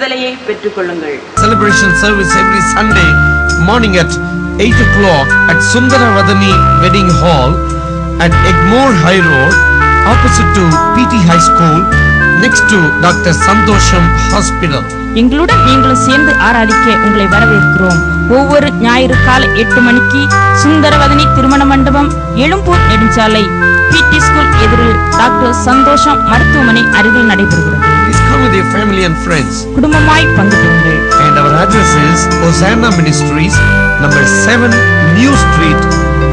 விடுதலையை பெற்றுக் கொள்ளுங்கள். Celebration service every Sunday morning at 8 o'clock at Sundaravadani Wedding Hall at Egmore High Road, opposite to PT High School, next to Dr. Santosham Hospital. எங்களுடன் நீங்களும் சேர்ந்து ஆராதிக்க உங்களை வரவேற்கிறோம். ஒவ்வொரு ஞாயிறு காலை 8 மணிக்கு சுந்தரவதனி திருமண மண்டபம், எழும்பூர் நெடுஞ்சாலை, PT ஸ்கூல் எதிரில் டாக்டர் சந்தோஷம் மருத்துவமனை அருகில் நடைபெறுகிறது. Please come with your family and friends. குடும்பமாய் பங்கு பெறுங்கள். And our address is Hosanna Ministries, number 7 New Street,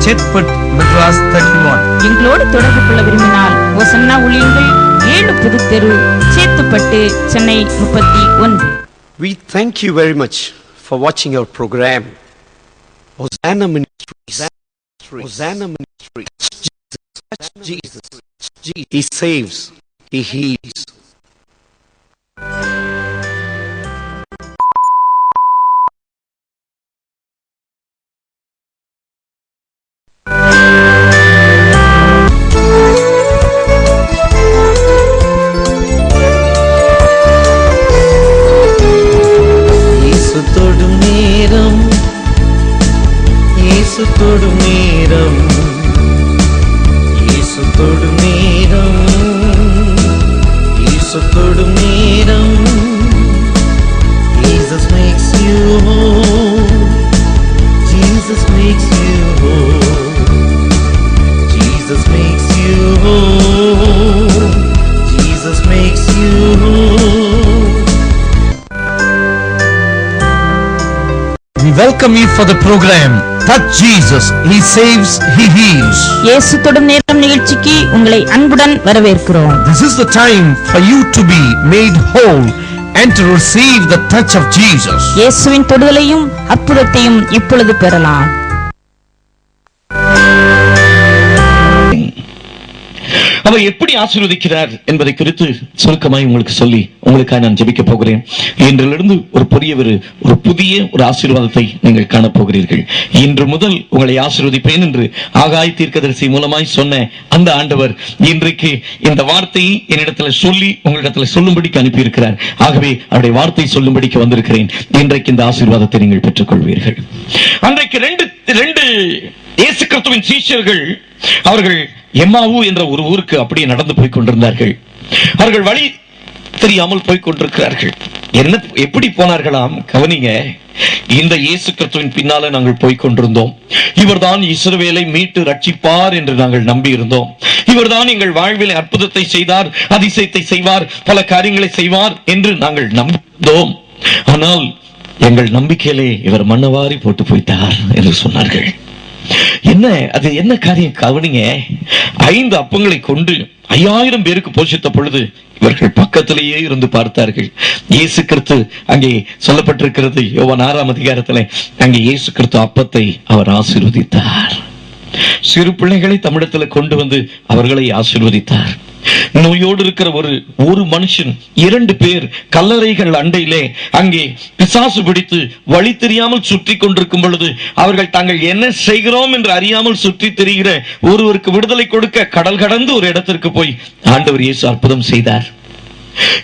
Chetput, Madras 31. எங்களோடு தொடர்பு கொள்ள விரும்பினால் ஹோசன்னா ஊழியங்கள் 7 புதுத்தெரு, Chetpet, Chennai 31. We thank you very much for watching our program. Hosanna Ministries. Hosanna Ministries. Jesus. He saves. He heals. Welcome you for the program. Touch Jesus. He saves. He heals. இயேசு தொடும் நேரம் நிகழ்ச்சிக்கு உங்களை அன்புடன் வரவேற்கிறோம். This is the time for you to be made whole and to receive the touch of Jesus. இயேசுவின் தொடுதலையும் அற்புதத்தையும் இப்பொழுது பெறலாம். அவர் எப்படி ஆசீர்வதிக்கிறார் என்பதை குறித்து சுருக்கமாய் உங்களுக்கு சொல்லி உங்களுக்காக நான் ஜெபிக்க போகிறேன். இன்றிலிருந்து ஒரு புதிய ஆசீர்வாதத்தை நீங்கள் காணப்போகிறீர்கள். இன்று முதல் உங்களை ஆசீர்வதிப்பேன் என்று ஆகாய் தீர்க்கதரிசி மூலமாய் சொன்ன அந்த ஆண்டவர் இன்றைக்கு இந்த வார்த்தையை என்னிடத்தில் சொல்லி உங்களிடத்தில் சொல்லும்படிக்கு அனுப்பியிருக்கிறார். ஆகவே அவருடைய வார்த்தை சொல்லும்படிக்கு வந்திருக்கிறேன். இன்றைக்கு இந்த ஆசீர்வாதத்தை நீங்கள் பெற்றுக் கொள்வீர்கள். அன்றைக்கு ரெண்டு இயேசு கிறிஸ்துவின் சீஷர்கள் அவர்கள் எம்மாவு என்ற ஒரு ஊருக்கு அப்படியே நடந்து போய் கொண்டிருந்தார்கள். அவர்கள் வழி தெரியாமல் போய் கொண்டிருக்கிறார்கள். எப்படி போனார்களாம்? கவனிங்க. இந்த இயேசு கிறிஸ்துவின் பின்னால நாங்கள் போய் கொண்டிருந்தோம். இவர்தான் இஸ்ரவேலை மீட்டு ரட்சிப்பார் என்று நாங்கள் நம்பி இருந்தோம். இவர்தான் எங்கள் வாழ்வில் அற்புதத்தை செய்தார், அதிசயத்தை செய்வார், பல காரியங்களை செய்வார் என்று நாங்கள் நம்பியிருந்தோம். ஆனால் எங்கள் நம்பிக்கையிலே இவர் மண்ணவாரி போட்டு போய்த்தார் என்று சொன்னார்கள். என்ன காரியம்? கவனிங்க. 5 அப்பங்களை கொண்டு 5000 பேருக்கு போஷித்த பொழுது இவர்கள் பக்கத்திலேயே இருந்து பார்த்தார்கள். இயேசு கிறிஸ்து அங்கே சொல்லப்பட்டிருக்கிறது, யோவான் 6ஆம் அதிகாரத்தில், அங்கே இயேசு கிறிஸ்து அப்பத்தை அவர் ஆசீர்வதித்தார். சிறு பிள்ளைகளை தமிழத்தில் கொண்டு வந்து அவர்களை ஆசீர்வதித்தார். நோயோடு இருக்கிற ஒரு மனுஷன், 2 பேர் கல்லறைகள் அண்டையிலே அங்கே பிசாசு பிடித்து வழி தெரியாமல் சுற்றி கொண்டிருக்கும் பொழுது அவர்கள் தாங்கள் என்ன செய்கிறோம் என்று அறியாமல் சுற்றி திரிகிற ஒருவருக்கு விடுதலை கொடுக்க கடல் கடந்து ஒரு இடத்திற்கு போய் ஆண்டவர் இயேசு அற்புதம் செய்தார்.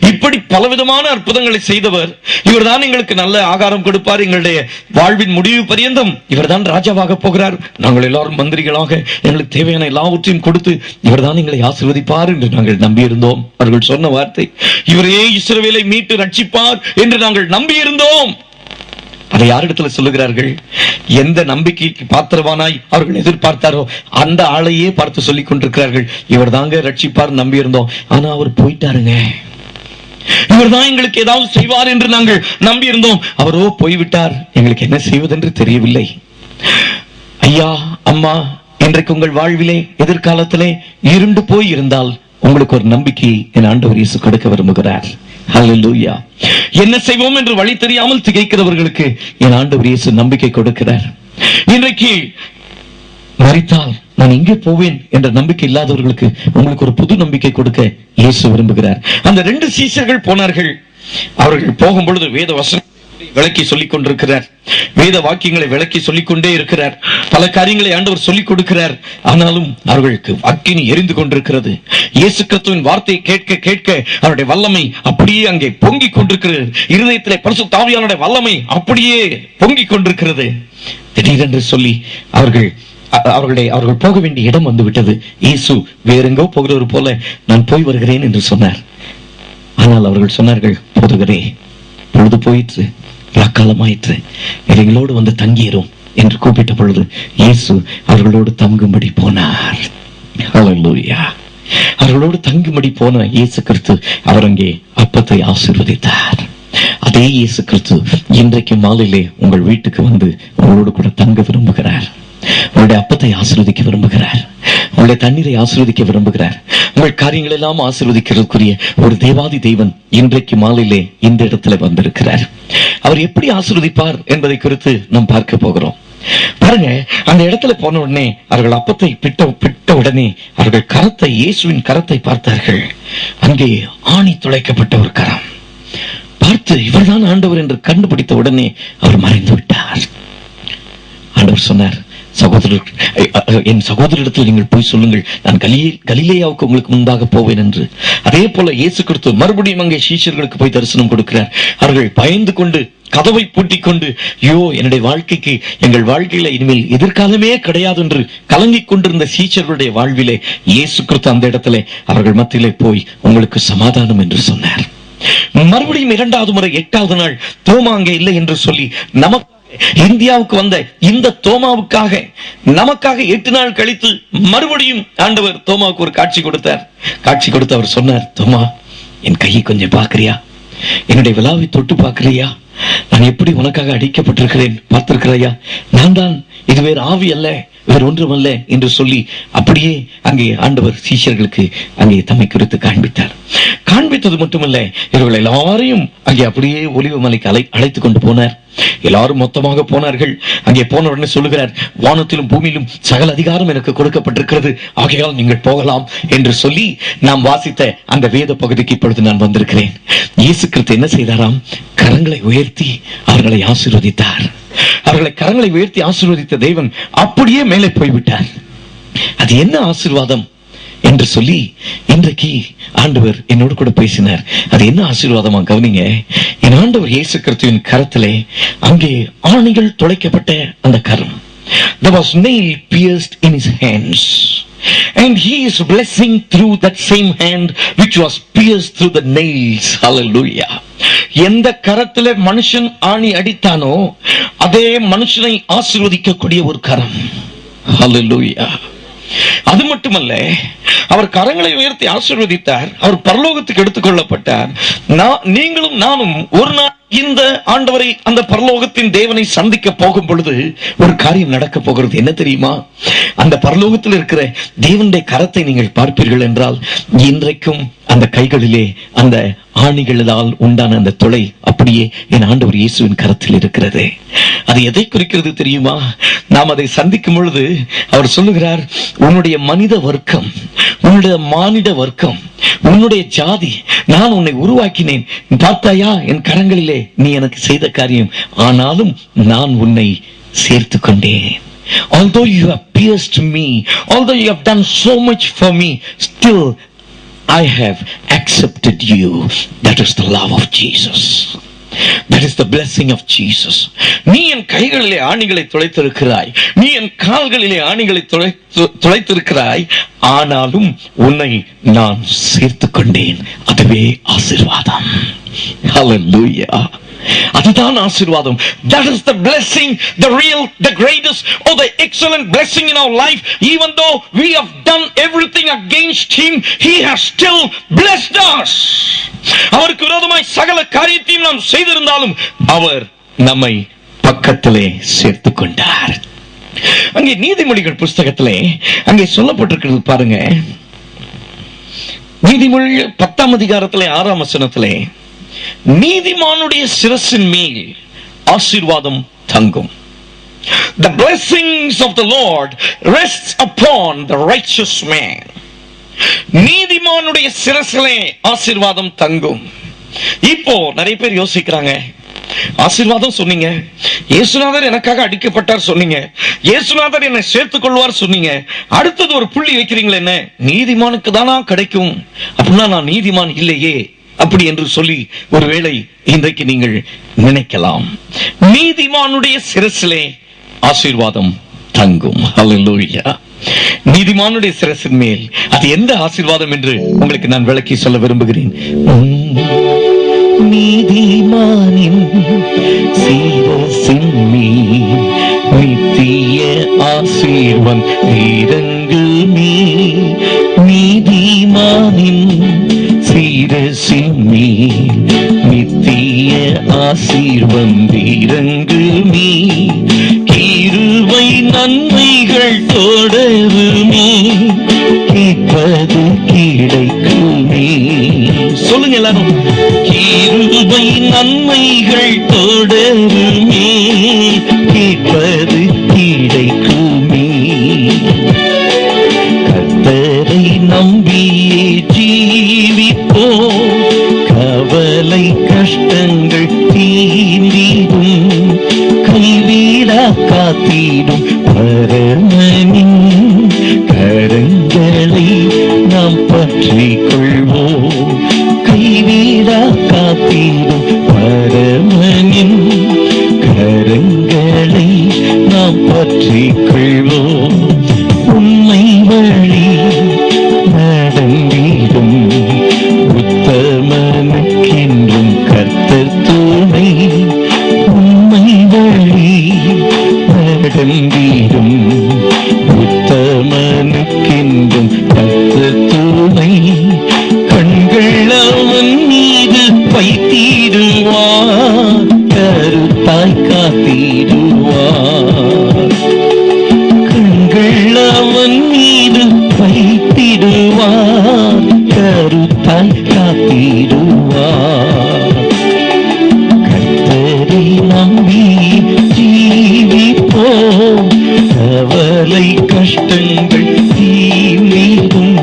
இப்படி பலவிதமான அற்புதங்களை செய்தவர். இவர்தான் எங்களுக்கு நல்ல ஆகாரம் கொடுப்பார், எங்களுடைய வாழ்வின் முடிவு பரியந்தம் இவர்தான் ராஜாவாக போகிறார், நாங்கள் எல்லாரும் மந்திரிகளாக எங்களுக்கு தேவையான எல்லாவற்றையும் கொடுத்து இவர்தான் எங்களை ஆசீர்வதிப்பார் என்று நாங்கள் நம்பியிருந்தோம். அவர்கள் சொன்ன வார்த்தை, இவரே இஸ்ரவேலை மீட்டு ரட்சிப்பார் என்று நாங்கள் நம்பியிருந்தோம். அதை யாரிடத்துல சொல்லுகிறார்கள்? எந்த நம்பிக்கைக்கு பாத்திரவானாய் அவர்கள் எதிர்பார்த்தாரோ அந்த ஆளையே பார்த்து சொல்லிக் கொண்டிருக்கிறார்கள். இவர் தாங்க ரட்சிப்பார் நம்பியிருந்தோம், ஆனா அவர் போயிட்டாருங்க. இவர்தான் எங்களுக்கு ஏதாவது செய்வார் என்று நாங்கள் நம்பி இருந்தோம், அவரோ போய்விட்டார், எங்களுக்கு என்ன செய்வதென்று தெரியவில்லை. ஐயா, அம்மா, இன்றைக்கு உங்கள் வாழ்விலே எதிர்காலத்திலே இருண்டு போய் இருந்தால் உங்களுக்கு ஒரு நம்பிக்கை என் ஆண்டவர் இயேசு கொடுக்க விரும்புகிறார். ஹல்லேலூயா. என்ன செய்வோம் என்று வழி தெரியாமல் திகைக்கிறவர்களுக்கு என் ஆண்டவர் இயேசு நம்பிக்கை கொடுக்கிறார். இன்றைக்கு மரித்தால் நான் இங்கே போவேன் என்ற நம்பிக்கை இல்லாதவர்களுக்கு உங்களுக்கு ஒரு புது நம்பிக்கை கொடுக்க இயேசு விரும்புகிறார். அந்த 2 சீஷர்கள் போனார்கள். அவர்கள் போகும் பொழுது வேத வசனம் விளக்கி சொல்லிக் கொண்டிருக்கிறார். வேத வாக்கியங்களை விளக்கி சொல்லிக் கொண்டே இருக்கிறார். பல காரியங்களை ஆண்டவர் சொல்லிக் கொடுக்கிறார். ஆனாலும் அவர்களுக்கு அக்கினி எரிந்து கொண்டிருக்கிறது. இயேசு கிறிஸ்துவின் வார்த்தையை கேட்க கேட்க அவருடைய வல்லமை அப்படியே அங்கே பொங்கிக் கொண்டிருக்கிறது. இருதயத்திலே பரிசுத்த ஆவியானவருடைய வல்லமை அப்படியே பொங்கிக் கொண்டிருக்கிறது. திடீரென்று சொல்லி அவர்கள் போக வேண்டிய இடம் வந்து விட்டது. இயேசு வேறெங்கோ போகிறவர் போல நான் போய் வருகிறேன் என்று சொன்னார். ஆனால் அவர்கள் சொன்னார்கள், போதுகிறே, பொழுது போயிற்று, காலமாயிற்று, எங்களோடு வந்து தங்கியிரும் என்று கூப்பிட்ட பொழுது இயேசு அவர்களோடு தங்கும்படி போனார். ஹல்லேலூயா. அவர்களோடு தங்கும்படி போன இயேசு கிறிஸ்து அவர் அங்கே அப்பத்தை ஆசீர்வதித்தார். அதே இயேசு கிறிஸ்து இன்றைக்கு மாலையிலே உங்கள் வீட்டுக்கு வந்து உங்களோடு கூட தங்க விரும்புகிறார். உங்களுடைய அப்பத்தை ஆசீர்வதிக்க விரும்புகிறார். உங்களுடைய தண்ணீரை ஆசீர்வதிக்க விரும்புகிறார். உங்கள் காரியங்கள் எல்லாம் ஆசீர்வதிக்கிறதுக்குரிய ஒரு தேவாதி தேவன் இன்றைக்கு மாலையிலே இந்த இடத்துல வந்திருக்கிறார். அவர் எப்படி ஆசீர்வதிப்பார் என்பதை குறித்து நாம் பார்க்க போகிறோம். பாருங்க, அந்த இடத்துல போன உடனே அவர்கள் அப்பத்தை பிட்ட உடனே அவர்கள் கரத்தை, இயேசுவின் கரத்தை பார்த்தார்கள். அங்கே ஆணி துளைக்கப்பட்ட ஒரு கரம் பார்த்து இவர்தான் ஆண்டவர் என்று கண்டுபிடித்த உடனே அவர் மறைந்து விட்டார். ஆண்டவர் சொன்னார், என் சகோதரிடத்தில் நீங்கள் போய் சொல்லுங்கள், நான் கலிலேயாவுக்கு உங்களுக்கு முன்பாக போவேன் என்று. அதே போல இயேசு கிறிஸ்து மறுபடியும் அங்கே சீஷர்களுக்கு போய் தரிசனம் கொடுக்கிறார். அவர்கள் பயந்து கொண்டு கதவை பூட்டிக் கொண்டு, ஐயோ, என்னுடைய வாழ்க்கைக்கு, எங்கள் வாழ்க்கையில இனிமேல் எதிர்காலமே கிடையாது என்று கலங்கிக் கொண்டிருந்த சீஷர்களுடைய வாழ்விலே இயேசு கிறிஸ்து அந்த இடத்திலே அவர்கள் மத்தியிலே போய் உங்களுக்கு சமாதானம் என்று சொன்னார். மறுபடியும் இரண்டாவது முறை 8வது நாள் தோமா அங்கே இல்லை என்று சொல்லி நமக்கு இந்தியாவுக்கு வந்த இந்த தோமாவுக்காக நமக்காக 8 நாள் கழித்து மறுபடியும் ஆண்டவர் தோமாவுக்கு ஒரு காட்சி கொடுத்தார். காட்சி கொடுத்து அவர் சொன்னார், தோமா, என் கையை கொஞ்சம் பார்க்கிறியா? என்னுடைய விழாவை தொட்டு பார்க்கிறியா? நான் எப்படி உனக்காக அடிக்கப்பட்டிருக்கிறேன் பார்த்திருக்கிறையா? நான் தான், இது வேறு ஆவி அல்ல, வேறு ஒன்றுமல்ல என்று சொல்லி அப்படியே அங்கே ஆண்டவர் சீஷர்களுக்கு அங்கே தம்மை குறித்து காண்பித்தார். காண்பித்தது மட்டுமல்ல, இவர்கள் எல்லாரையும் அங்கே அப்படியே ஒலிவ மலைக்கு அழைத்துக் கொண்டு போனார். எல்லாரும் மொத்தமாக போனார்கள். அங்கே போன உடனே சொல்லுகிறார், வானத்திலும் பூமியிலும் சகல அதிகாரம் எனக்கு கொடுக்கப்பட்டிருக்கிறது, ஆகையால் நீங்கள் போகலாம் என்று சொல்லி நாம் வாசித்த அந்த வேத பகுதிக்கு இப்பொழுது நான் வந்திருக்கிறேன். இயேசு கிறிஸ்து என்ன செய்தாராம்? கரங்களை உயர்த்தி அவர்களை ஆசீர்வதித்தார். அவர்களை கரங்களை உயர்த்தி ஆசீர்வதித்த தேவன் அப்படியே மேலே போய்விட்டார். அது என்ன ஆசீர்வாதம் என்று சொல்லி இன்றைக்கு ஆண்டவர் என்னோடு கூட பேசினார். அது என்ன ஆசீர்வாதமா கவனிங்க. என் ஆண்டவர் இயேசு கிறிஸ்துவின் கரத்திலே அங்கே ஆணிகள் துளைக்கப்பட்ட அந்த கரம், there was nail pierced in his hands, and he is blessing through that same hand which was pierced through the nails. Hallelujah. எந்த கரத்திலே மனுஷன் ஆணி அடித்தானோ அதே மனுஷனை ஆசீர்வதிக்கக்கூடிய ஒரு கரம். Hallelujah. அது அது மட்டுமல்ல, அவர் கரங்களை உயர்த்தி ஆசீர்வதித்தார். அவர் பரலோகத்துக்கு எடுத்துக் கொள்ளப்பட்டார். நீங்களும் நானும் ஒரு நாள் இந்த ஆண்டவரை, அந்த பரலோகத்தின் தேவனை சந்திக்க போகும் பொழுது ஒரு காரியம் நடக்க போகிறது. என்ன தெரியுமா? அந்த பரலோகத்தில் இருக்கிற தேவனுடைய கரத்தை நீங்கள் பார்ப்பீர்கள் என்றால், இன்றைக்கும் அந்த கைகளிலே அந்த ஆணிகளால் உண்டான அந்த துளை அப்படியே என் ஆண்டவர் இயேசுவின் கரத்தில் இருக்கிறது. அது எதை குறிக்கிறது தெரியுமா? நாம் அதை சந்திக்கும் பொழுது அவர் சொல்லுகிறார், உன்னுடைய மனித வர்க்கம், உன்னுடைய மானிட வர்க்கம், உன்னுடைய ஜாதி, நான் உன்னை உருவாக்கினேன், பார்த்தாயா என் கரங்களிலே நீ எனக்கு செய்த காரியம், ஆனாலும் நான் உன்னை சேர்த்து கொண்டேன். Although you have pierced me, although you have done so much for me, still I have accepted you. That is the love of Jesus. That is the blessing of Jesus. நீ என் கைகளிலே ஆணிகளை துளைத்திருக்கிறாய், நீ என் கால்களிலே ஆணிகளை துளைத்திருக்கிறாய், ஆனாலும் உன்னை நான் சேர்த்து கொண்டேன். அதுவே ஆசீர்வாதம். Hallelujah. அதுதான் ஆசீர்வாதம். That is the blessing, the real, the greatest, or the excellent blessing in our life. Even though we have done everything against him, he has still blessed us. அவருக்கு விரோதமாய் சகல காரியத்தையும் நாம் செய்திருந்தாலும் அவர் நம்மை பக்கத்திலே சேர்த்து கொண்டார். அங்கே நீதிமொழிகள் புஸ்தகத்திலே அங்கே சொல்லப்பட்டிருக்கிறது பாருங்க. நீதிமொழிகள் 10ஆம் அதிகாரத்திலே 6ஆம் வசனத்திலே, நீதிமானுடைய சிரசின் மேல் ஆசீர்வாதம் தங்கும். The blessings of the Lord rests upon the righteous man. நீதிமானுடைய சிரசிலே ஆசீர்வாதம் தங்கும். இப்போ நிறைய பேர் யோசிக்கிறாங்க, ஆசீர்வாதம் சொன்னீங்க, இயேசுநாதர் எனக்காக அடிக்கப்பட்டார் சொன்னீங்க, இயேசுநாதர் என்னை சேர்த்துக் கொள்வார் சொன்னீங்க. அடுத்தது ஒரு புள்ளி வைக்கிறீங்களே, என்ன நீதிமானுக்கு தானா கிடைக்கும்? அப்படின்னா நான் நீதிமான் இல்லையே அப்படி என்று சொல்லி ஒருவேளை இன்றைக்கு நீங்கள் நினைக்கலாம். நீதிமானுடைய சிரசிலே ஆசீர்வாதம் தங்கும். ஹல்லேலூயா. நீதிமானுடைய சிரசின் மேல் அது எந்த ஆசீர்வாதம் என்று உங்களுக்கு நான் விளக்கி சொல்ல விரும்புகிறேன். நீதிமானின் சிரசின் மேல் நித்திய ஆசீர்வாதம் இறங்குமே. நீதிமானின் சிரசின் மேல் நித்திய ஆசீர்வாதம் இறங்குமே. கிருபை நன்மைகள் தொடருமே, கேட்பது கிடைக்குமே. சொல்லுங்க எல்லாரும். கிருபை நன்மைகள் தொடருமே, கேட்பது கிடைக்குமே. கர்த்தரை நம்பியே ஜீவிப்போம், கவலை கஷ்டங்கள் தீர்ந்திடும். கைவிடா காத்திடும் பரமனின் கரங்களை நாம் பற்றிக் கொள்வோம். கைவிடா காத்திடும் பரமனின் கரங்களை நாம் பற்றிக் கொள்வோம். உண்மை வழி நடந்திடும் உத்தமனுக்கென்றும் கர்த்தர் துணை. உண்மை வழி நடந்திடும் உத்தமனுக்கென்றும் கர்த்தர் துணை. கண்கள் அவன் மீது வைத்திடுவார், கருத்தாய் காத்திடுவார். கண்கள் அவன் மீது வைத்திடுவார், கருத்தாய் காத்திடுவார். கர்த்தரை நம்பி ஜீவிப்போம், கவலை கஷ்டங்கள் தீர்ந்திடும்.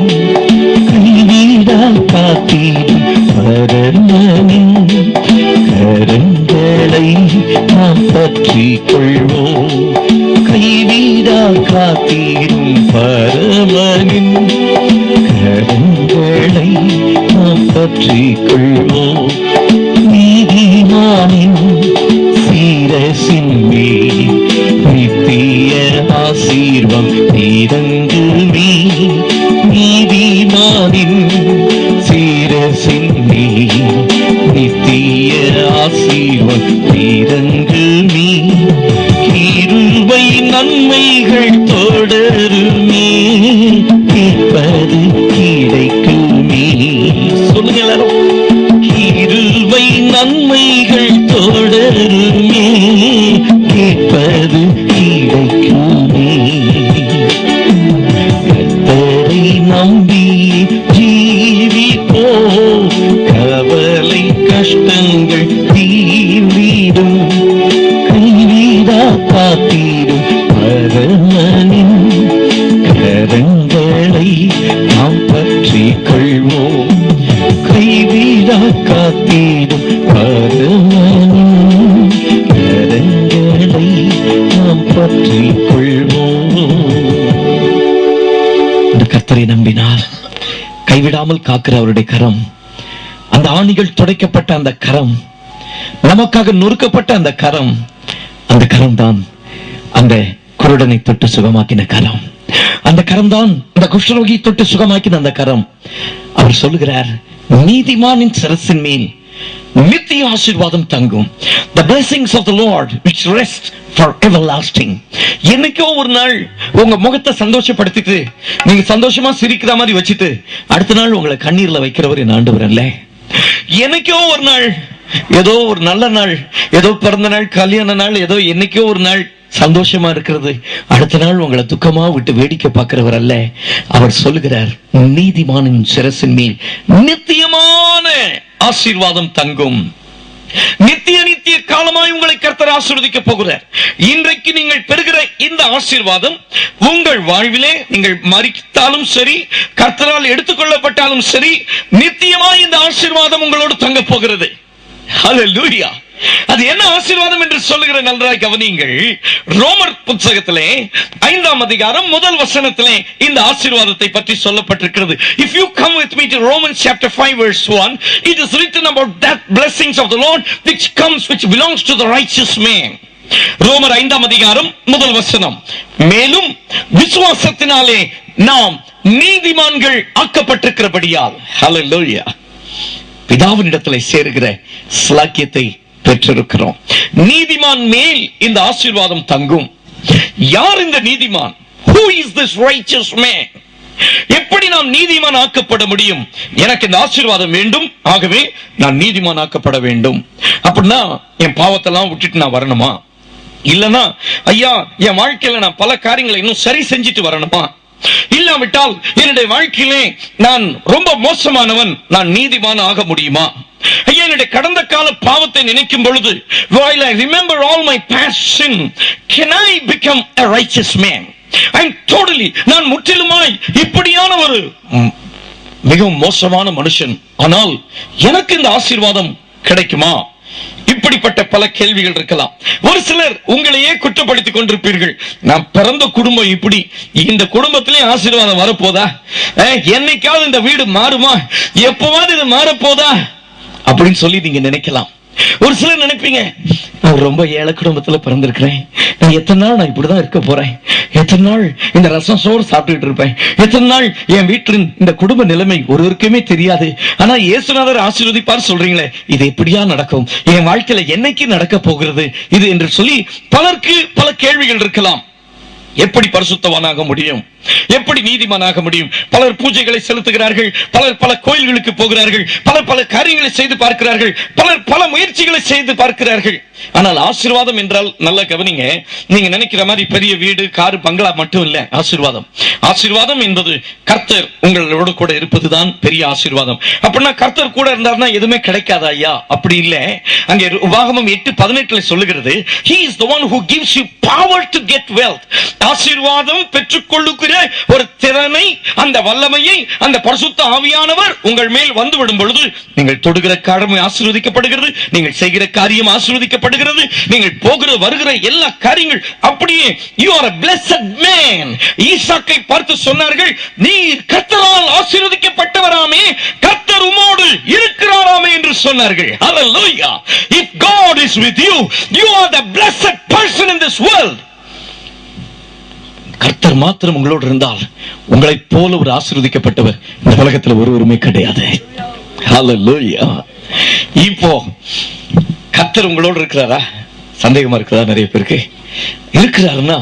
கைவிடா காத்திடும் பரமனின் கரங்களை நாம் பற்றிக் கொள்வோம். கைவிடா காத்திடும் பரமனின் கரங்களை நாம் பற்றிக் கொள்வோம். நீதிமானின் சிரசின் மேல் நித்திய ஆசீர்வாதம் இறங்குமே. நீதிமானின் சிரசின் மேல் நித்திய ஆசீர்வாதம் இறங்குமே. கிருபை நன்மைகள் தொடருமே, கேட்பது கிடைக்குமே. சொல்லுங்க எல்லாரும். கிருபை நன்மைகள் தொடருமே, கேட்பது கிடைக்குமே. கர்த்தரை நம்பி ஜீவிப்போம், கவலை கஷ்டங்கள் தீர்ந்திடும். கைவிடா காத்திடும் பரமனின் கரங்களை நாம் பற்றிக் கொள்வோம். கைவிடா காத்திடும் பரமனின் கரங்களை நாம் பற்றிக் கொள்வோம். கர்த்தரை நம்பினார், கைவிடாமல் காக்கிற அவருடைய கரம், அந்த ஆணிகள் துடைக்கப்பட்ட அந்த கரம், நமக்காக நொறுக்கப்பட்ட அந்த கரம், அந்த கரம் தான் அந்த குருடனை தொட்டு சுகமாக்கின கரம். அந்த கரம் தான் அந்த குஷ்டரோகி தொட்டு சுகமாக்கின அந்த கரம். அவர் சொல்லுகிறார், நீதிமானின் சிரசின் மேல் நித்திய ஆசீர்வாதம் தங்கும். The blessings of the Lord which rest for everlasting. என்னைக்கோ ஒரு நாள் உங்க முகத்தை சந்தோஷப்படுத்திட்டு நீங்க சந்தோஷமா சிரிக்கிற மாதிரி வச்சுட்டு அடுத்த நாள் உங்களை கண்ணீர்ல வைக்கிறவர் என் ஆண்டவர் அல்ல. என்னைக்கோ ஒரு நாள், ஏதோ ஒரு நல்ல நாள், ஏதோ பிறந்த நாள், கல்யாண நாள், ஏதோ என்னைக்கோ ஒரு நாள் சந்தோஷமா இருக்கிறது, அடுத்த நாள் உங்களை துக்கமா விட்டு வேடிக்கை பார்க்கிறவர் அல்ல. அவர் சொல்லுகிறார், நீதிமானின் சிரசின் மேல் நித்தியமான ஆசீர்வாதம் தங்கும். நித்திய நித்திய காலமாய் உங்களை கர்த்தர் ஆசீர்வதிக்க போகிறார். இன்றைக்கு நீங்கள் பெறுகிற இந்த ஆசீர்வாதம் உங்கள் வாழ்விலே நீங்கள் மரித்தாலும் சரி, கர்த்தரால் எடுத்துக்கொள்ளப்பட்டாலும் சரி, நித்தியமாய் இந்த ஆசீர்வாதம் உங்களோடு தங்க போகிறது. ஹல்லேலூயா. அது என்ன ஆசீர்வாதம் என்று சொல்லுகிற நன்றாய் கவனியுங்கள். ரோமர் புத்தகத்திலே 5ஆம் அதிகாரம் முதல் வசனத்திலே இந்த ஆசீர்வாதத்தை பற்றி சொல்லப்பட்டிருக்கிறது. If you come with me to Romans chapter 5 verse 1, it is written about that blessings of the Lord which belongs to the righteous man. ரோமர் 5ஆம் அதிகாரம் முதல் வசனம், மேலும் விசுவாசத்தினாலே நாம் நீதிமான்கள் ஆக்கப்பட்டிருக்கிறபடியால், ஹல்லேலூயா, பிதாவினிடத்திலே சேருகிற ஸ்லாக்கியத்தை பெற்றிருக்கிறோம். நீதிமான் மேல் இந்த ஆசீர்வாதம் தங்கும். யார் இந்த நீதிமான்? Who is this righteous man? எப்படி நாம் நீதிமான் ஆக்கப்பட முடியும்? எனக்கு இந்த ஆசீர்வாதம் வேண்டும், ஆகவே நான் நீதிமான் ஆக்கப்பட வேண்டும். அப்படின்னா என் பாவத்தெல்லாம் விட்டுட்டு நான் வரணுமா? இல்லனா ஐயா என் வாழ்க்கையில நான் பல காரியங்களை இன்னும் சரி செஞ்சுட்டு வரணுமா? இல்லாவிட்டால் என்னுடைய வாழ்க்கையிலே நான் ரொம்ப மோசமானவன், நான் நீதிமான் ஆக முடியுமா? ஐயா என்னுடைய கடந்த கால பாவத்தை நினைக்கும் பொழுது, while I remember all my past sin, can I become a righteous man? I'm totally, நான் முற்றிலுமாய் இப்படியான ஒரு மிகவும் மோசமான மனுஷன், ஆனால் எனக்கு இந்த ஆசீர்வாதம் கிடைக்குமா? இப்படிப்பட்ட பல கேள்விகள் இருக்கலாம். ஒரு சிலர் உங்களையே குற்றப்படுத்திக் கொண்டிருப்பீர்கள். நான் பிறந்த குடும்பம் இப்படி, இந்த குடும்பத்திலே ஆசீர்வாதம் வரப்போதா? என்னைக்காவது இந்த வீடு மாறுமா? எப்பவாவது இது மாறப்போதா அப்படின்னு சொல்லி நீங்க நினைக்கலாம். ஒரு சிலர் நினைப்பீங்க, நான் ரொம்ப ஏழை குடும்பத்துல பிறந்திருக்கிறேன், நான் எத்தனை நாள் நான் இப்படிதான் இருக்க போறேன், எத்தனை நாள் இந்த ரசம் சோறு சாப்பிட்டுட்டு இருப்பேன், எத்தனை நாள் என் வீட்டின் இந்த குடும்ப நிலைமை ஒருவருக்குமே தெரியாது, ஆனா இயேசுநாதர் ஆசீர்வதிப்பார் சொல்றீங்களே, இது எப்படியா நடக்கும், என் வாழ்க்கையில என்னைக்கு நடக்க போகிறது இது என்று சொல்லி பலருக்கு பல கேள்விகள் இருக்கலாம். எப்படி பரிசுத்தவானாக முடியும்? எப்படி நீதிமானாக முடியும்? பலர் பூஜைகளை செலுத்துகிறார்கள், பலர் பல கோயில்களுக்கு போகிறார்கள், பலர் பல காரியங்களை செய்து பார்க்கிறார்கள், பலர் பல முயற்சிகளை செய்து பார்க்கிறார்கள். ஆனால் ஆசீர்வாதம் என்றால் நல்ல கவனிங்க, நீங்க நினைக்கிற மாதிரி பெரிய வீடு காரு பங்களா மட்டும் இல்ல. ஆசீர்வாதம், ஆசீர்வாதம் என்பது கர்த்தர் உங்களோட கூட இருப்பதுதான் பெரிய ஆசீர்வாதம். அப்படின்னா கர்த்தர் கூட இருந்தார்னா எதுவுமே கிடைக்காதா ஐயா? அப்படி இல்ல. அங்கே உபாகமம் 8:18 சொல்லுகிறது, he is the one who gives you power to get wealth. ஆசீர்வாதம் பெற்றுக்கொள்ளுகிற ஒரு திறனை, அந்த வல்லமையை அந்த பரிசுத்த ஆவியானவர் உங்கள் மேல் வந்து விடும் பொழுது நீங்கள் தொடுகிற காரியம் ஆசீர்வதிக்கப்படுகிறது, நீங்கள் செய்கிற காரியம் ஆசீர்வதிக்கப்படுகிறது, நீங்கள் போகிற வருகிற எல்லா காரியங்கள் அப்படியே. you are a blessed man. ஈசாக்கை பார்த்து சொன்னார்கள், நீ கர்த்தரால் ஆசீர்வதிக்கப்பட்டவராமே, கர்த்தர் உம்மோடு இருக்கிறாராமே என்று சொன்னார்கள். Hallelujah. If God is with you, you are the blessed person in this world. கர்த்தர் மாத்திரம் உங்களோடு இருந்தால் உங்களை போல ஒரு ஆசீர்வதிக்கப்பட்டவர் இந்த உலகத்தில் ஒருவருமே கிடையாது. ஹல்லேலூயா. இப்போ கர்த்தர் உங்களோடு இருக்கிறாரா? சந்தேகமா இருக்கிறதா? நிறைய பேருக்கு இருக்கிறாருன்னா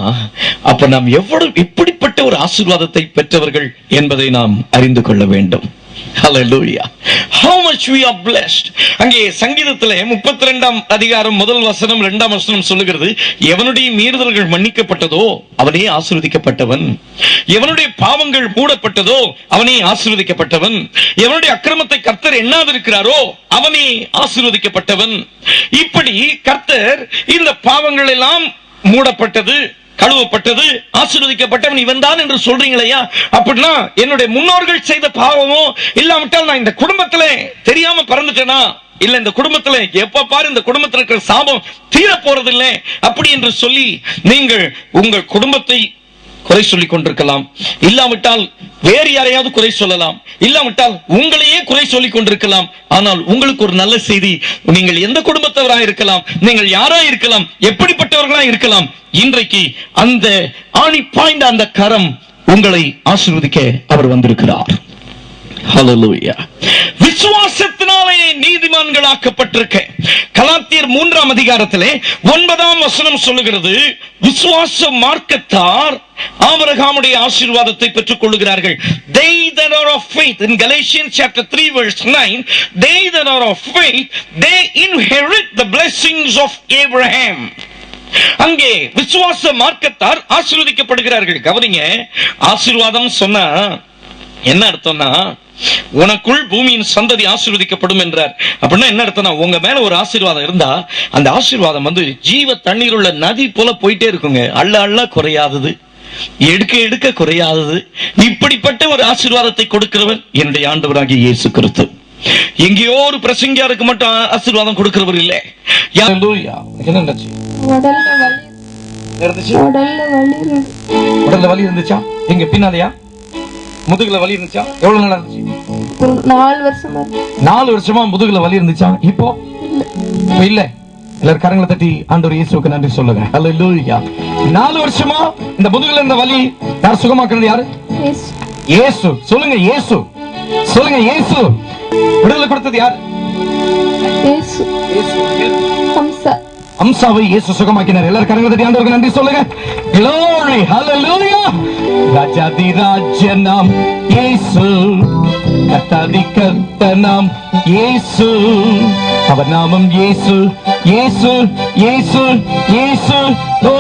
அப்ப நாம் எப்படிப்பட்ட ஒரு ஆசீர்வாதத்தை பெற்றவர்கள் என்பதை நாம் அறிந்து கொள்ள வேண்டும். Hallelujah. How much we are blessed. அங்கே சங்கீதத்திலே 32ஆம் அதிகாரம் முதல் வசனம் 2ஆம் வசனம் சொல்லுகிறது, எவனுடைய மீறுதல்கள் மன்னிக்கப்பட்டதோ அவனே ஆசீர்வதிக்கப்பட்டவன், எவனுடைய பாவங்கள் மூடப்பட்டதோ அவனே ஆசீர்வதிக்கப்பட்டவன், எவனுடைய அக்கிரமத்தை கர்த்தர் எண்ணாதிருக்கிறாரோ அவனே ஆசீர்வதிக்கப்பட்டவன். இப்படி கர்த்தர் இந்த பாவங்கள் எல்லாம் மூடப்பட்டது, கழுவப்பட்டது, ஆசீர்வதிக்கப்பட்டவன் இவன் தான் என்று சொல்றீங்களையா? அப்படின்னா என்னுடைய முன்னோர்கள் செய்த பாவமோ இல்லாவிட்டால் நான் இந்த குடும்பத்திலே தெரியாம பிறந்துட்டேனா, இல்ல இந்த குடும்பத்துல எப்ப பாரு இந்த குடும்பத்தில் இருக்கிற சாபம் தீர போறதில்லை அப்படி என்று சொல்லி நீங்கள் உங்கள் குடும்பத்தை குறை சொல்லிக் கொண்டிருக்கலாம், இல்லாவிட்டால் வேறு யாரையாவது குறை சொல்லலாம், இல்லாவிட்டால் உங்களையே குறை சொல்லிக் கொண்டிருக்கலாம். ஆனால் உங்களுக்கு ஒரு நல்ல செய்தி, நீங்கள் எந்த குடும்பத்தவராக இருக்கலாம், நீங்கள் யாராக இருக்கலாம், எப்படிப்பட்டவர்களாக இருக்கலாம், இன்றைக்கு அந்த ஆணி பாய்ந்த அந்த கரம் உங்களை ஆசீர்வதிக்க அவர் வந்திருக்கிறார். ஹல்லேலூயா. விசுவாசத்தினாலே நீதிமான்களாக்கப்பட்டிருக்க கலாத்தியர் 3ஆம் அதிகாரத்திலே 9ஆம் வசனம் சொல்லுகிறது, விசுவாச மார்க்கத்தார் ஆபிரகாமுடைய ஆசீர்வாதத்தை பெற்றுக் கொள்ளுகிறார்கள். They that are of faith, in Galatians chapter 3 verse 9, they that are of faith, they inherit the blessings of Abraham. அங்கே விசுவாச மார்க்கத்தார் ஆசீர்வதிக்கப்படுகிறார்கள். கவனிங்க, ஆசீர்வாதம் சொன்னா என்ன அர்த்தம்னா, உனக்குள் பூமியின் சந்ததி ஆசீர்வதிக்கப்படும் என்றார். அப்படின்னா என்ன அர்த்தம்னா, உங்க மேல ஒரு ஆசீர்வாதம் இருந்தா அந்த ஆசீர்வாதம் ஜீவ தண்ணீர் உள்ள நதி போல போயிட்டே இருக்குங்க, அள்ள அள்ள குறையாதது, எடுக்க எடுக்க குறையாதது. இப்படிப்பட்ட ஒரு ஆசீர்வாதத்தை கொடுக்கிறவர் என்னுடைய ஆண்டவராகிய இயேசு கிறிஸ்து. எங்கேயோ ஒரு பிரசங்கியாருக்கு மட்டும் ஆசீர்வாதம் கொடுக்கிறவர் இல்ல. ஹalleluya. என்ன நடந்துச்சு? உடல்ல வலி இருந்துச்சா? எங்க பின்னாலயா? முதுகுல வலி இருந்துச்சா? எவ்வளவு நாளா இருந்துச்சு? 4 வருஷமா முதுகுல வலி இருந்துச்சா? இப்போ இல்ல. எல்லாரும் கரங்களை தட்டி ஆண்டவர் இயேசுவுக்கு நன்றி சொல்லுங்க. ஹalleluya. 4 வருஷமா இந்த முதுகுல இருந்த வலி யார் சுகமாக்குறது? யாரு? இயேசு. சொல்லுங்க இயேசு. சொல்லுங்க இயேசு. விடுதலை கொடுத்தது யார்? இயேசு. அம்சாவை இயேசு சுகமாக்கினார். எல்லாரும் கரங்களை தட்டி ஆண்டவருக்கு நன்றி சொல்லுங்க. Glory. Hallelujah. ராஜாதி ராஜ்யனாம் இயேசு, கர்த்தாதி கர்த்தனாம் இயேசு, அவர் நாமம் இயேசு, இயேசு, இயேசு, இயேசு. ஓ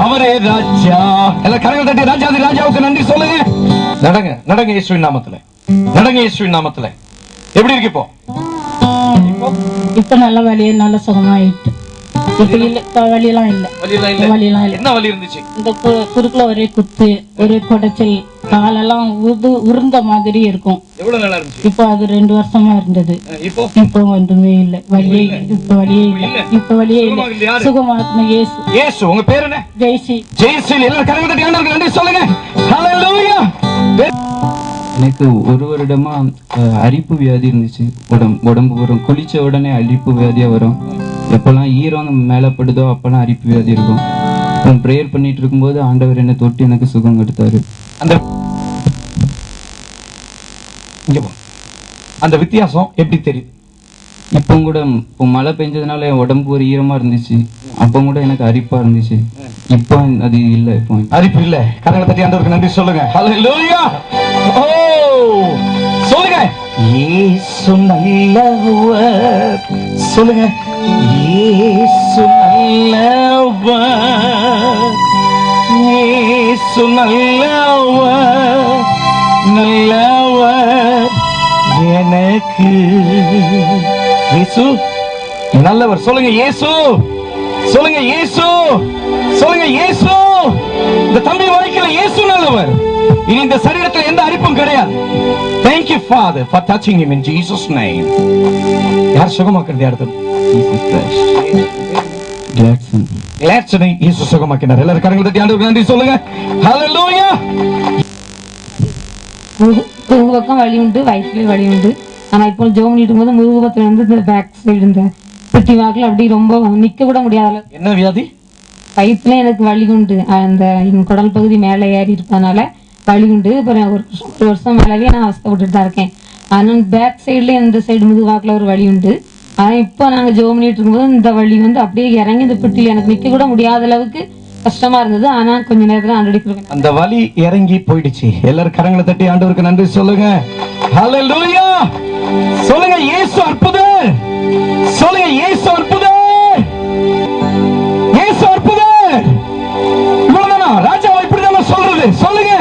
அவரே ராஜா. எல்லாரும் கரங்களை தட்டி ராஜாதி ராஜாவுக்கு நன்றி சொல்லுங்க. நடங்க நடங்க இயேசுவின் நாமத்திலே. நடங்க இயேசுவின் நாமத்திலே. எப்படி இருக்கு இப்போ? இப்ப நல்ல வலி, நல்ல சுகமாயிட்டு. இப்ப இல்ல, வலியெல்லாம் இல்ல. வலியெல்லாம் இல்ல. என்ன வலி இருந்துச்சு? இந்த குறுக்குல ஒரே குத்து, ஒரே குடைச்சல், காலெல்லாம் உருந்த மாதிரி இருக்கும். எவ்வளவு நாளா இருந்துச்சு? இப்போ அது 2 வருஷமா இருந்தது. இப்போ ஒன்றுமே இல்ல. வலியே இப்ப வலியே இல்ல. இப்ப வலியே இல்ல. சுகமாக்குன இயேசு. இயேசு. உங்க பேர் என்ன? ஜெய்சி. ஜெய்சி. எல்லாரும் கரங்களை தட்டி ஆண்டவருக்கு நன்றி சொல்லுங்க. ஹalleluya. எனக்கு 1 வருடமா அரிப்பு வியாதி இருந்துச்சு. உடம்பு வரும், குளிச்ச உடனே அரிப்பு வியாதியா வரும். எப்பெல்லாம் ஈரம் மேல படுதோ அப்பெல்லாம் அரிப்பு வியாதி இருக்கும். பிரேயர் பண்ணிட்டு இருக்கும்போது ஆண்டவர் என்ன தொட்டு எனக்கு சுகம் கொடுத்தாரு. அந்த வித்தியாசம் எப்படி தெரியுது? இப்போ கூட மழை பெஞ்சதுனால என் உடம்பு ஒரு ஈரமா இருந்துச்சு. அப்ப கூட எனக்கு அரிப்பா இருந்துச்சு. இப்போ அது இல்ல. இப்போ அரிப்பு இல்ல. கரங்களை தட்டி ஆண்டவருக்கு நன்றி சொல்லுங்க. ஹalleluya. ஓ சொல்லுங்க. இயேசு நல்லவர். சொல்லுங்க. இயேசு நல்லவர். இயேசு நல்லவர். நல்லவர் எனக்கு. இயேசு நல்லவர். சொல்லுங்க இயேசு. சொல்லுங்க இயேசு. சொல்லுங்க இயேசு. இந்த தம்பி வாழ்க்கையில இயேசு நல்லவர். இனி இந்த சரீரத்தில் எந்த அரிப்பும் கிடையாது. Thank you Father for touching him in Jesus name. யார் சுகமாக்குறது? அடுத்து ஜீசஸ் கிரைஸ்ட். கிளாட்சனை இயேசு சுகமாக்கினார். எல்லாரும் கரங்களை தட்டி ஆண்டவருக்கு நன்றி சொல்லுங்க. ஹalleluya. முதுகு பக்கம் வலி உண்டு, வயிற்றுலயும் வலி உண்டு. ஆனா இப்போ ஜோம் பண்ணிட்டு இருக்கும்போது முதுகு பக்கத்துல வந்து இந்த பேக் சைடு இந்த பிட்டி வாக்குல அப்படி ரொம்ப நிக்க கூட முடியாத. என்ன வியாதி? வயிற்றுல எனக்கு வலி உண்டு. அந்த குடல் பகுதி மேல ஏறி இருப்பதனால வலி உண்டு. அப்புறம் ஒரு வருஷம் மேலவே நான் அவஸ்தைப்பட்டுட்டு தான் இருக்கேன். ஆனா பேக் சைடுல இந்த சைடு முதுகு வாக்குல ஒரு வலி உண்டு. ஆனா இப்போ நாங்க ஜோம் பண்ணிட்டு இருக்கும்போது இந்த வலி வந்து அப்படியே இறங்கி இந்த பிட்டில எனக்கு நிக்க கூட முடியாத அளவுக்கு கஷ்டமா இருந்தது. ஆனா கொஞ்ச நேரத்துல ஆண்டவருக்கு அந்த வலி இறங்கி போயிடுச்சு. எல்லாரும் கரங்களை தட்டி ஆண்டவருக்கு நன்றி சொல்லுங்க. ஹalleluya. சொல்லுங்க இயேசு அற்புதர். சொல்லுங்க இயேசு அற்புதர். இயேசு அற்புதர். இவ்வளவுதானா? ராஜாவை இப்படிதான் சொல்றது. சொல்லுங்க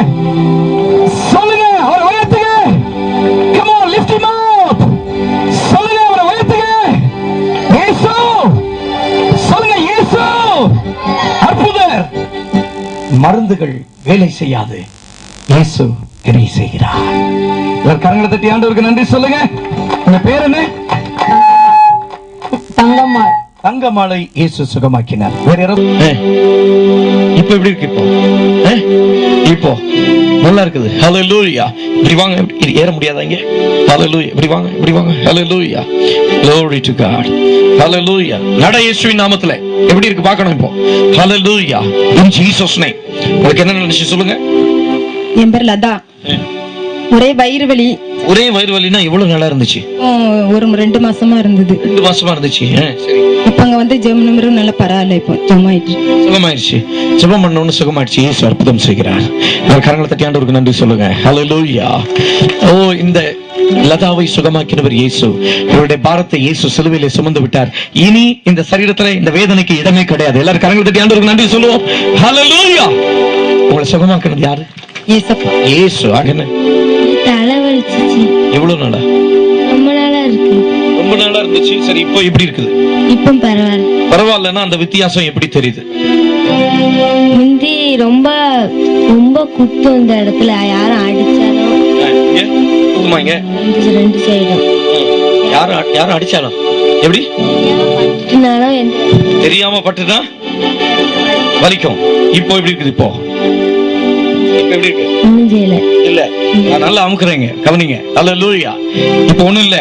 சொல்லுங்க. அவரை உயர்த்துங்க. Come on, lift him up. சொல்லுங்க அவரை உயர்த்துங்க. இயேசு. சொல்லுங்க இயேசு அற்புதர். மருந்துகள் வேலை செய்யாது. இயேசு கிரியை செய்கிறார். கரங்களை தட்டி ஆண்டவருக்கு நன்றி சொல்லுங்க. உங்க பேர் என்ன? தங்கம்மாள். தங்கம்மாளை இயேசு சுகமாக்கினார். வேற யாரும்? இப்போ எப்படி இருக்கு? இப்போ நல்லா இருக்குது. ஹalleluya. இப்படி வாங்க. ஏற முடியாதாங்க? ஹalleluya. இப்படி வாங்க. இப்படி வாங்க. ஹalleluya. Glory to God. ஹalleluya. நட இயேசுவின் நாமத்திலே. எப்படி இருக்கு பார்க்கணும் இப்போ. ஹalleluya. In Jesus name. உங்களுக்கு என்ன நினைச்சு சொல்லுங்க. என் பேர் லதா. ஒரே வயிறு வலி. ஒரே வயிறு வலினா எவ்வளவு நாளா இருந்துச்சு? ஒரு 2 மாசமா இருந்தது. 2 மாசமா இருந்துச்சு. சரி. இப்ப அங்க வந்து ஜெபம் நல்ல பரவாயில்ல. இப்போ சுகமாயிடுச்சு. ஜெபம் பண்ணோன்னு சுகமாயிடுச்சு. இயேசு அற்புதம் செய்கிறார். கரங்களை தட்டி ஆண்டவருக்கு நன்றி சொல்லுங்க. ஹalleluya. ஓ இந்த லதாவை சுகமாக்கினவர் இயேசு. இவருடைய பாரத்தை இயேசு சிலுவையிலே சுமந்து விட்டார். இனி இந்த சரீரத்துல இந்த வேதனைக்கு இடமே கிடையாது. எல்லாரும் கரங்களை தட்டி ஆண்டவருக்கு நன்றி சொல்லுவோம். ஹalleluya. உங்களை சுகமாக்கினது யாரு? இயேசப்பா. இயேசு. ஆகன தலைவலிச்சிச்சு. எவ்வளவு நாளா? ரொம்ப நாளா இருக்கு. ரொம்ப நாளா இருந்துச்சு. சரி இப்போ எப்படி இருக்குது? இப்போ பரவாயில்ல. பரவாயில்லன்னா அந்த வித்தியாசம் எப்படி தெரியுது? முந்தி ரொம்ப ரொம்ப குத்து இந்த இடத்துல யாரும் அடிச்சாலும் போதுமா இங்க? ரெண்டு சைடும் யாரும் அடிச்சாலும் எப்படி தெரியாம பட்டுனா வலிக்கும். இப்போ எப்படி இருக்குது? இப்போ எப்படி இருக்கு? இல்ல, நான் நல்லா அமுக்குறேங்க, கவனிங்க. ஹல்லேலூயா. இப்போ ஒண்ணும் இல்ல.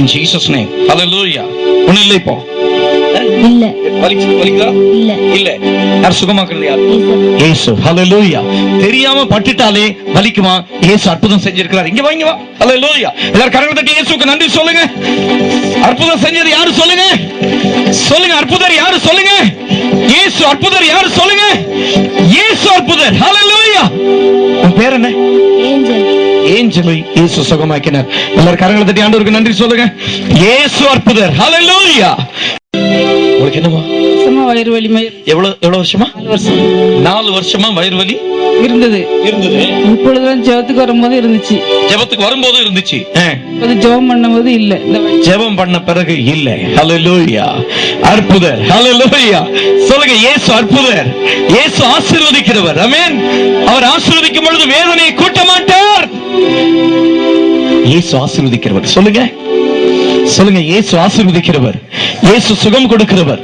In Jesus name. ஹல்லேலூயா. ஒண்ணும் இல்ல இப்போ. இல்ல. வலிக்குதா? இல்ல. இல்ல. யார் சுகமாக்குறது? யார்? இயேசு. ஹல்லேலூயா. தெரியாம பட்டுட்டாலே வலிக்குமா? இயேசு அற்புதம் செஞ்சிருக்கிறார். இங்க வாங்க வா. ஹல்லேலூயா. எல்லாரும் கரங்களை தட்டி இயேசுவுக்கு நன்றி சொல்லுங்க. அற்புதம் செஞ்சது யாரு சொல்லுங்க? சொல்லுங்க. அற்புதர் யாரு சொல்லுங்க? இயேசு. அற்புதர் யாரு சொல்லுங்க? இயேசு அற்புதர். ஹல்லேலூயா. உன் பேர் என்ன? ஏஞ்சல். ஏஞ்சலை இயேசு சுகமாக்கினார். எல்லாரும் கரங்களை தட்டி ஆண்டவருக்கு நன்றி சொல்லுங்க. இயேசு அற்புதர். ஹல்லேலூயா. உங்களுக்கு என்னமா? வயிறு வலி. எவ்வளவு வருஷமா? 4 வருஷமா வயிறு வலி இருந்தது. இப்பொழுதுதான் ஜெபத்துக்கு வரும்போது இருந்துச்சு. ஜெபத்துக்கு வரும்போது இருந்துச்சு. ஜெபம் பண்ணும்போது இல்ல. ஜெபம் பண்ண பிறகு இல்ல. ஹல்லேலூயா. அற்புதர். ஹல்லேலூயா. சொல்லுங்க. இயேசு அற்புதர். இயேசு ஆசீர்வதிக்கிறவர். ஆமென். அவர் ஆசீர்வதிக்கும் பொழுது வேதனையை கூட்ட மாட்டார். இயேசு ஆசீர்வதிக்கிறவர். சொல்லுங்க. சொல்லுங்க. இயேசு ஆசீர்வதிக்கிறவர். இயேசு சுகம் கொடுக்கிறவர்.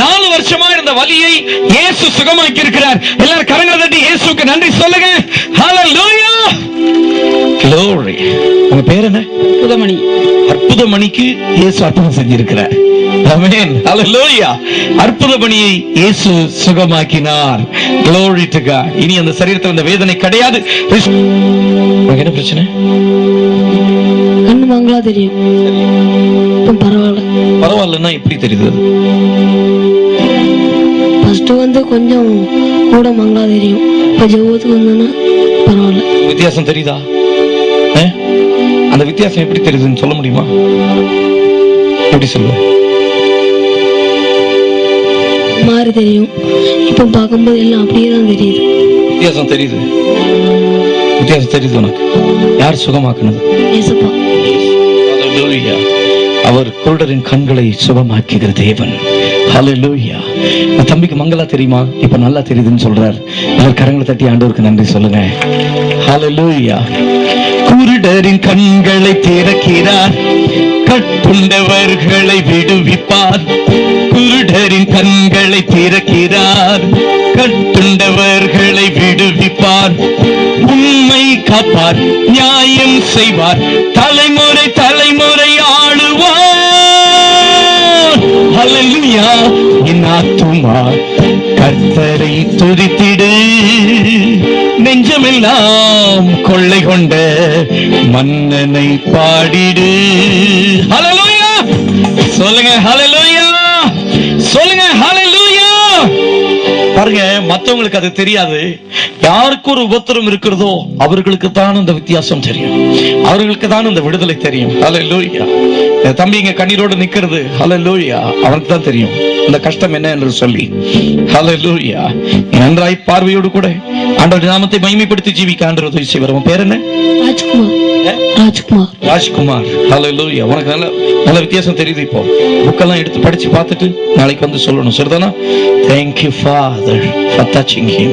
4 வருஷமா இருந்த வலியை இயேசு சுகமாக்கி இருக்கிறார். எல்லாரும் கரங்களை தட்டி இயேசுவுக்கு நன்றி சொல்லுங்க. ஹல்லேலூயா. Glory. உங்க பேர் என்ன? அற்புதமணி. அற்புதமணிக்கு இயேசு அற்புதம் செஞ்சிருக்கிறார். ஆமென். ஹல்லேலூயா. அற்புதமணியை இயேசு சுகமாக்கினார். Glory to God. இனி அந்த சரீரத்தில் அந்த வேதனை கிடையாது. உங்களுக்கு என்ன பிரச்சனை? கண்ணு மங்களா தெரியும். பரவாயில்ல. பரவாயில்லன்னா எப்படி தெரியுது? ஃபர்ஸ்ட் கொஞ்சம் கூட மங்களா தெரியும். இப்ப ஜெபத்துக்கு வந்தோன்னா பரவாயில்ல. வித்தியாசம் தெரியுதா? அந்த வித்தியாசம் எப்படி தெரியுதுன்னு சொல்ல முடியுமா? எப்படி சொல்லுவ? மாறி தெரியும். இப்ப பார்க்கும்போது எல்லாம் அப்படியே தான் தெரியுது. வித்தியாசம் தெரியுது. வித்தியாசம் தெரியுது உனக்கு. யார் சுகமாக்குனது? ஏசப்பா. ஹல்லேலூயா. அவர் குருடரின் கண்களை சுகமாக்குகிற தேவன். ஹல்லேலூயா. தம்பிக்கு மங்களா தெரியுமா? இப்ப நல்லா தெரியுதுன்னு சொல்றார். எல்லாரும் கரங்களை தட்டி ஆண்டவருக்கு நன்றி சொல்லுங்க. ஹல்லேலூயா. குருடரின் கண்களை திறக்கிறார், கட்டுண்டவர்களை விடுவிப்பார். குருடரின் கண்களை திறக்கிறார், கட்டுண்டவர்களை விடுவிப்பார். உண்மை காப்பார், நியாயம் செய்வார், தலைமுறை தலைமுறை ஆளுவார். ஹல்லேலூயா. என் ஆத்துமா கர்த்தரை துதித்திடு, நெஞ்சமெல்லாம் கொள்ளை கொண்ட மன்னனை பாடிடு. ஹல்லேலூயா. சொல்லுங்க. ஹல்லேலூயா. சொல்லுங்க. ஹல்லேலூயா. பாருங்க, மற்றவங்களுக்கு அது தெரியாது. யாருக்கு ஒரு உபத்திரம் இருக்கிறதோ அவர்களுக்கு தான் அந்த வித்தியாசம் தெரியும். அவர்களுக்கு தான் அந்த விடுதலை தெரியும். ஹல்லேலூயா. தம்பி இங்க கண்ணீரோடு நிக்கிறது, ஹல்லேலூயா, அவனுக்கு தான் தெரியும் அந்த கஷ்டம் என்ன என்று சொல்லி. ஹல்லேலூயா. நன்றாய் பார்வையோடு கூட ஆண்டவருடைய நாமத்தை மகிமைப்படுத்தி ஜீவிக்க ஆண்டவர் உதவி செய்வார். உன் பேர் என்ன? ராஜ்குமார். ராஜ்குமார். ராஜ்குமார். ஹல்லேலூயா. உனக்கு நல்ல வித்தியாசம் தெரியுது. இப்போ புக்கெல்லாம் எடுத்து படிச்சு பார்த்துட்டு நாளைக்கு வந்து சொல்லணும். சரிதானா? Thank you Father for touching him.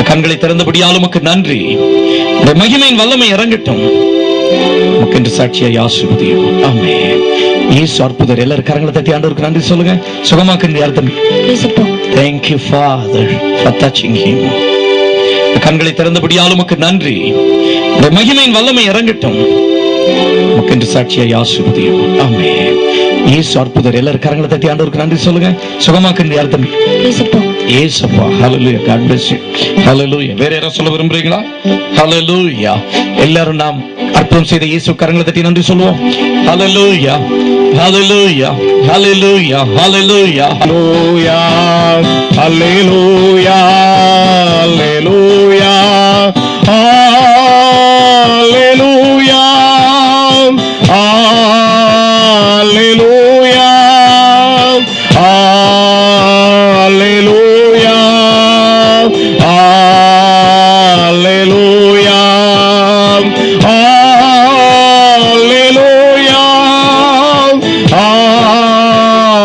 கண்களை திறந்தபடியால் உமக்கு நன்றி. உம்முடைய மகிமையின் வல்லமை இறங்கட்டும். உமக்கு சாட்சியாய் ஆசீர்வதியும். ஆமென். இயேசு அற்புதர். எல்லாரும் கரங்களை தட்டி ஆண்டவருக்கு நன்றி சொல்லுங்க. சுகமாக்குங்க. யார் தம்பி? ஏசப்பா. Thank you Father for touching him. கண்களை திறந்தபடியால் உமக்கு நன்றி. உம்முடைய மகிமையின் வல்லமை இறங்கட்டும். உமக்கு சாட்சியாய் ஆசீர்வதியும். ஆமென். இயேசு அற்புதர். எல்லாரும் கரங்களை தட்டி ஆண்டவருக்கு நன்றி சொல்லுங்க. சுகமாக்குங்க. யார் தம்பி? ஏசப்பா. ஏசப்பா. ஹல்லேலூயா. God bless you. ஹல்லேலூயா. வேற யாராவது சொல்ல விரும்புறீங்களா? ஹல்லேலூயா. எல்லாரும் நாம் அற்புதம் செய்த இயேசு கரங்களை தட்டி நன்றி சொல்லுவோம். ஹல்லேலூயா. ஹல்லேலூயா. ஹல்லேலூயா. ஹல்லேலூயா. ஹல்லேலூயா. ஹல்லேலூயா. ஹல்லேலூயா. ஹல்லேலூயா. ஹல்லேலூயா. ஹல்லேலூயா. ஹல்லேலூயா.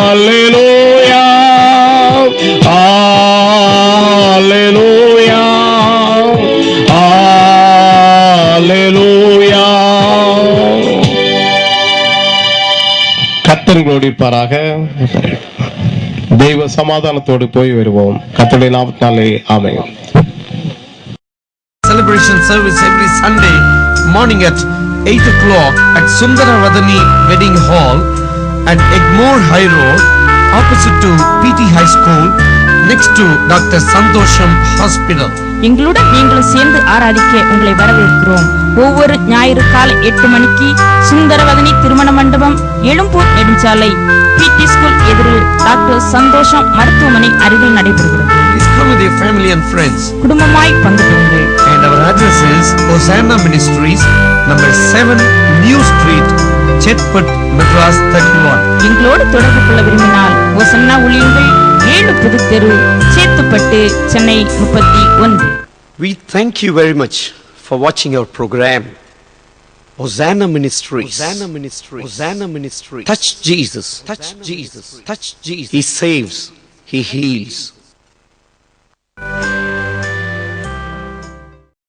ஹல்லேலூயா. ஹல்லேலூயா. செய்வாராக. தெய்வ சமாதானத்தோடு போய் வருவோம். கர்த்தருடைய நாமத்தினாலே ஆமென். Celebration service every Sunday morning at 8 o'clock at Sundaravadani Wedding Hall at Egmore High Road, opposite to PT High School, next to Dr. Santosham Hospital. எங்களுடன் நீங்களும் சேர்ந்து ஆராதிக்க உங்களை வரவேற்கிறோம். ஒவ்வொரு ஞாயிறு காலை 8 மணிக்கு சுந்தரவதனி திருமண மண்டபம், எழும்பூர் நெடுஞ்சாலை, பிடி ஸ்கூல் எதிரில் டாக்டர் சந்தோஷம் மருத்துவமனை அருகில் நடைபெறுகிறது. Please come with your family and friends. குடும்பமாய் பங்கு பெறுங்கள். And our address is Hosanna Ministries, number 7 New Street, Chetput, Madras 31. எங்களோடு தொடர்பு கொள்ள விரும்பினால் ஒசன்னா ஊழியங்கள் 7 புதுத்தெரு, Chetpet, Chennai 31. We thank you very much for watching our program. Hosanna Ministries. Hosanna Ministries. Hosanna Ministries. Touch Jesus. Touch Jesus. Touch Jesus. He saves. He heals.